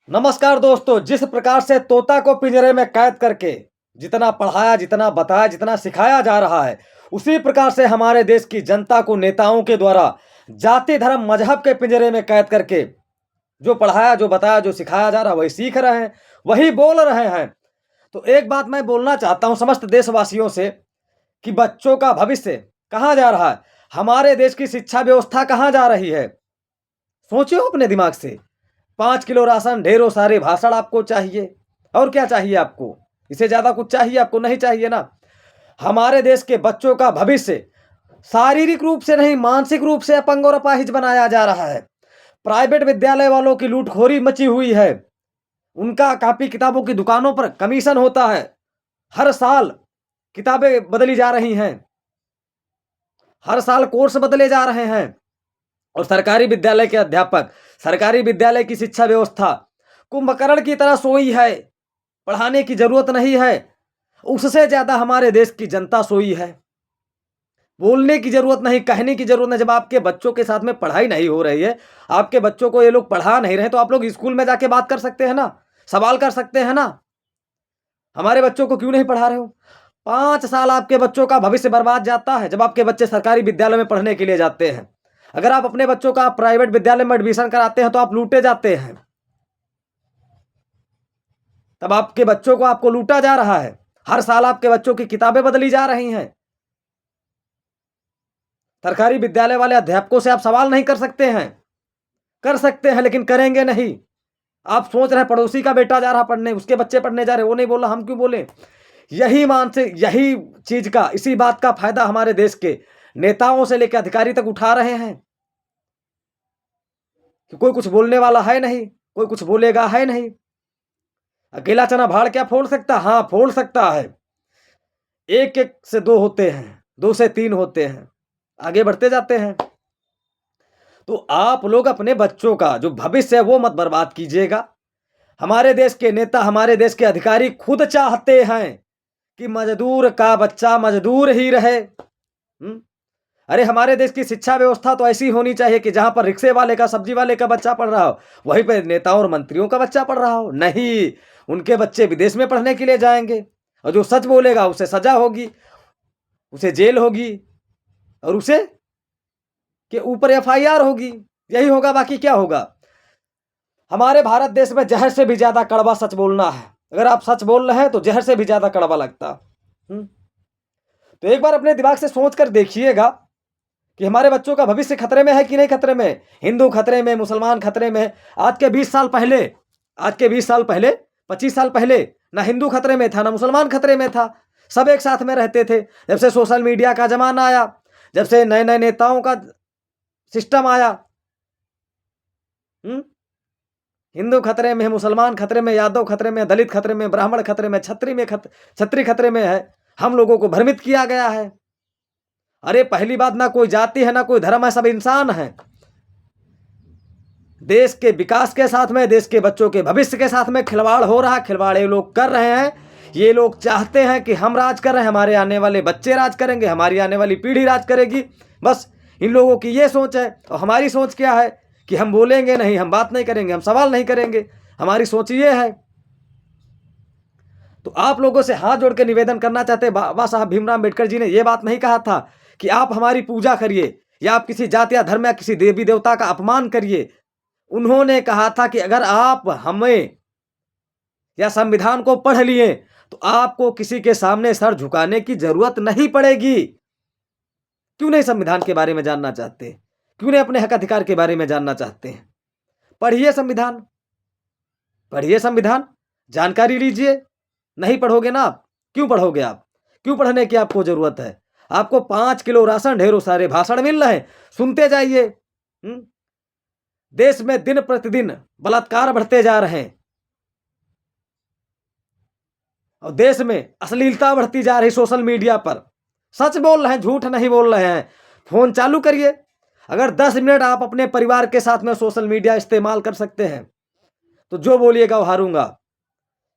नमस्कार दोस्तों। जिस प्रकार से तोता को पिंजरे में कैद करके जितना पढ़ाया, जितना बताया, जितना सिखाया जा रहा है, उसी प्रकार से हमारे देश की जनता को नेताओं के द्वारा जाति धर्म मजहब के पिंजरे में कैद करके जो पढ़ाया, जो बताया, जो सिखाया जा रहा है, वही सीख रहे हैं, वही बोल रहे हैं। तो एक बात मैं बोलना चाहता हूं समस्त देशवासियों से कि बच्चों का भविष्य कहाँ जा रहा है, हमारे देश की शिक्षा व्यवस्था कहाँ जा रही है। सोचियो अपने दिमाग से। 5 किलो राशन, ढेरों सारे भाषण आपको चाहिए, और क्या चाहिए आपको? इससे ज्यादा कुछ चाहिए आपको? नहीं चाहिए ना। हमारे देश के बच्चों का भविष्य शारीरिक रूप से नहीं, मानसिक रूप से अपंग और अपाहिज बनाया जा रहा है। प्राइवेट विद्यालय वालों की लूटखोरी मची हुई है। उनका कॉपी किताबों की दुकानों पर कमीशन होता है। हर साल किताबें बदली जा रही हैं, हर साल कोर्स बदले जा रहे हैं। और सरकारी विद्यालय के अध्यापक, सरकारी विद्यालय की शिक्षा व्यवस्था कुंभकर्ण की तरह सोई है। पढ़ाने की जरूरत नहीं है, उससे ज्यादा हमारे देश की जनता सोई है। बोलने की जरूरत नहीं, कहने की जरूरत नहीं। जब आपके बच्चों के साथ में पढ़ाई नहीं हो रही है, आपके बच्चों को ये लोग पढ़ा नहीं रहे, तो आप लोग स्कूल में जाके बात कर सकते हैं ना, सवाल कर सकते हैं ना। हमारे बच्चों को क्यों नहीं पढ़ा रहे हो? 5 साल आपके बच्चों का भविष्य बर्बाद जाता है जब आपके बच्चे सरकारी विद्यालय में पढ़ने के लिए जाते हैं। अगर आप अपने बच्चों का प्राइवेट विद्यालय में एडमिशन कराते हैं तो आप लूटे जाते हैं। तब आपके बच्चों को आपको लूटा जा रहा है। हर साल आपके बच्चों की किताबें बदली जा रही हैं। सरकारी विद्यालय वाले अध्यापकों से आप सवाल नहीं कर सकते हैं। कर सकते हैं लेकिन करेंगे नहीं। आप सोच रहे हैं पड़ोसी का बेटा जा रहा पढ़ने, उसके बच्चे पढ़ने जा रहे, वो नहीं बोला, हम क्यों बोले? यही मानसिक, यही चीज का, इसी बात का फायदा हमारे देश के नेताओं से लेकर अधिकारी तक उठा रहे हैं कि कोई कुछ बोलने वाला है नहीं, कोई कुछ बोलेगा है नहीं। अकेला चना भाड़ क्या फोड़ सकता? हाँ, फोड़ सकता है। एक एक से दो होते हैं, दो से तीन होते हैं, आगे बढ़ते जाते हैं। तो आप लोग अपने बच्चों का जो भविष्य है वो मत बर्बाद कीजिएगा। हमारे देश के नेता, हमारे देश के अधिकारी खुद चाहते हैं कि मजदूर का बच्चा मजदूर ही रहे। अरे हमारे देश की शिक्षा व्यवस्था तो ऐसी होनी चाहिए कि जहां पर रिक्शे वाले का, सब्जी वाले का बच्चा पढ़ रहा हो, वहीं पर नेताओं और मंत्रियों का बच्चा पढ़ रहा हो। नहीं, उनके बच्चे विदेश में पढ़ने के लिए जाएंगे, और जो सच बोलेगा उसे सजा होगी, उसे जेल होगी, और उसे के ऊपर एफआईआर होगी। यही होगा, बाकी क्या होगा? हमारे भारत देश में जहर से भी ज्यादा कड़वा सच बोलना है। अगर आप सच बोल रहे हैं तो जहर से भी ज्यादा कड़वा लगता। तो एक बार अपने दिमाग से सोच कर देखिएगा कि हमारे बच्चों का भविष्य खतरे में है कि नहीं खतरे में। हिंदू खतरे में, मुसलमान खतरे में। आज के 20 साल पहले, आज के 20 साल पहले, 25 साल पहले ना हिंदू खतरे में था ना मुसलमान खतरे में था। सब एक साथ में रहते थे। जब से सोशल मीडिया का जमाना आया, जब से नए नए नेताओं का सिस्टम आया, हिंदू खतरे में है, मुसलमान खतरे में, यादव खतरे में, दलित खतरे में, ब्राह्मण खतरे में, छत्री खतरे में है। हम लोगों को भ्रमित किया गया है। अरे पहली बात, ना कोई जाति है ना कोई धर्म है, सब इंसान है। देश के विकास के साथ में, देश के बच्चों के भविष्य के साथ में खिलवाड़ हो रहा है। खिलवाड़ ये लोग कर रहे हैं। ये लोग चाहते हैं कि हम राज कर रहे हैं, हमारे आने वाले बच्चे राज करेंगे, हमारी आने वाली पीढ़ी राज करेगी। बस इन लोगों की ये सोच है। और हमारी सोच क्या है कि हम बोलेंगे नहीं, हम बात नहीं करेंगे, हम सवाल नहीं करेंगे। हमारी सोच ये है। तो आप लोगों से हाथ जोड़ के निवेदन करना चाहते हैं, बाबा साहब भीमराव अम्बेडकर जी ने यह बात नहीं कहा था कि आप हमारी पूजा करिए या आप किसी जाति या धर्म या किसी देवी देवता का अपमान करिए। उन्होंने कहा था कि अगर आप हमें या संविधान को पढ़ लिए तो आपको किसी के सामने सर झुकाने की जरूरत नहीं पड़ेगी। क्यों नहीं संविधान के बारे में जानना चाहते? क्यों नहीं अपने हक अधिकार के बारे में जानना चाहते हैं? पढ़िए संविधान, पढ़िए संविधान, जानकारी लीजिए। नहीं पढ़ोगे ना आप? क्यों पढ़ोगे आप? क्यों पढ़ने की आपको जरूरत है? आपको 5 किलो राशन, ढेरों सारे भाषण मिल रहे हैं, सुनते जाइए। देश में दिन प्रतिदिन बलात्कार बढ़ते जा रहे हैं और देश में अश्लीलता बढ़ती जा रही सोशल मीडिया पर। सच बोल रहे हैं, झूठ नहीं बोल रहे हैं। फोन चालू करिए। अगर 10 मिनट आप अपने परिवार के साथ में सोशल मीडिया इस्तेमाल कर सकते हैं तो जो बोलिएगा वो हारूंगा।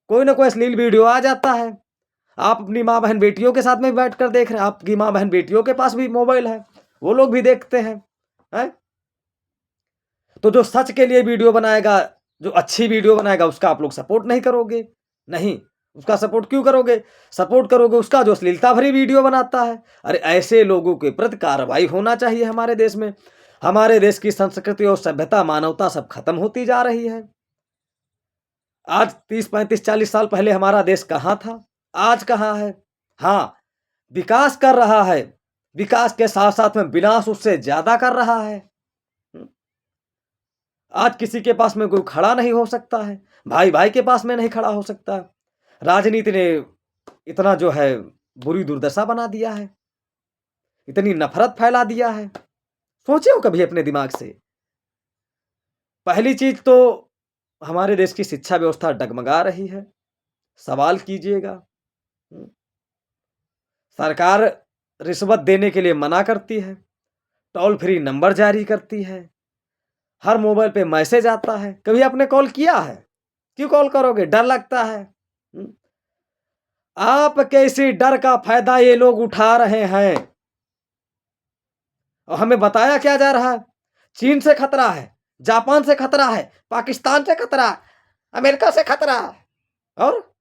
कोई ना कोई अश्लील वीडियो आ जाता है। आप अपनी माँ बहन बेटियों के साथ में बैठ कर देख रहे हैं, आपकी माँ बहन बेटियों के पास भी मोबाइल है, वो लोग भी देखते हैं, हैं? तो जो सच के लिए वीडियो बनाएगा, जो अच्छी वीडियो बनाएगा उसका आप लोग सपोर्ट नहीं करोगे? नहीं, उसका सपोर्ट क्यों करोगे? सपोर्ट करोगे उसका जो अश्लीलता भरी वीडियो बनाता है। अरे ऐसे लोगों के प्रति कार्रवाई होना चाहिए हमारे देश में। हमारे देश की संस्कृति और सभ्यता, मानवता सब खत्म होती जा रही है। आज 30, 35, 40 साल पहले हमारा देश कहाँ था? आज कहाँ है? हाँ, विकास कर रहा है। विकास के साथ-साथ में विनाश उससे ज़्यादा कर रहा है। आज किसी के पास में कोई खड़ा नहीं हो सकता है। भाई-भाई के पास में नहीं खड़ा हो सकता। राजनीति ने इतना जो है बुरी दुर्दशा बना दिया है। इतनी नफ़रत फैला दिया है। सोचे हो कभी अपने दिमाग से? पहली चीज़ तो हमारे देश की शिक्षा व्यवस्था डगमगा रही है। सवाल कीजिएगा। हुँ। सरकार रिश्वत देने के लिए मना करती है। टोल फ्री नंबर जारी करती है। हर मोबाइल पे मैसेज आता है। कभी आपने कॉल किया है? क्यों कॉल करोगे? डर लगता है। हुँ। आपके इसी डर का फ़ायदा ये लोग उठा रहे हैं। और हमें बताया क्या जा रहा है? चीन से खतरा है, जापान से खतरा है, पाकिस्तान से खतरा है, अमेरिका से खतरा है और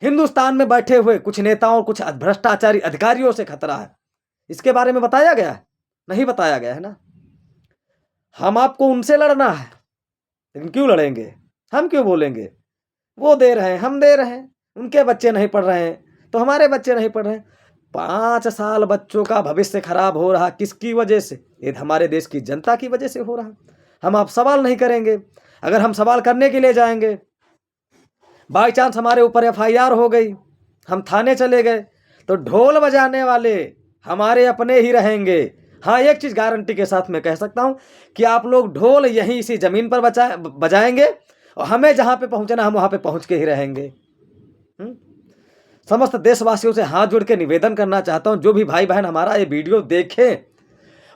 हिंदुस्तान में बैठे हुए कुछ नेताओं, कुछ भ्रष्टाचारी अधिकारियों से खतरा है। इसके बारे में बताया गया है? नहीं बताया गया है ना। हम आपको उनसे लड़ना है, लेकिन क्यों लड़ेंगे? हम क्यों बोलेंगे? वो दे रहे हैं, हम दे रहे हैं। उनके बच्चे नहीं पढ़ रहे हैं, तो हमारे बच्चे नहीं पढ़ रहे हैं। 5 साल बच्चों का भविष्य खराब हो रहा, किसकी वजह से? ये हमारे देश की जनता की वजह से हो रहा। हम आप सवाल नहीं करेंगे। अगर हम सवाल करने के लिए जाएँगे, बाई चांस हमारे ऊपर एफआईआर हो गई, हम थाने चले गए, तो ढोल बजाने वाले हमारे अपने ही रहेंगे। हाँ, एक चीज़ गारंटी के साथ मैं कह सकता हूँ कि आप लोग ढोल यहीं इसी ज़मीन पर बजाएँगे और हमें जहाँ पे पहुँचना हम वहाँ पे पहुँच के ही रहेंगे। समस्त देशवासियों से हाथ जोड़ के निवेदन करना चाहता हूँ, जो भी भाई बहन हमारा ये वीडियो देखें,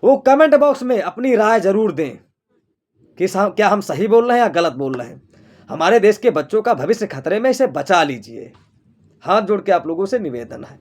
वो कमेंट बॉक्स में अपनी राय ज़रूर दें कि क्या हम सही बोल रहे हैं या गलत बोल रहे हैं। हमारे देश के बच्चों का भविष्य खतरे में, इसे बचा लीजिए। हाथ जोड़ के आप लोगों से निवेदन है।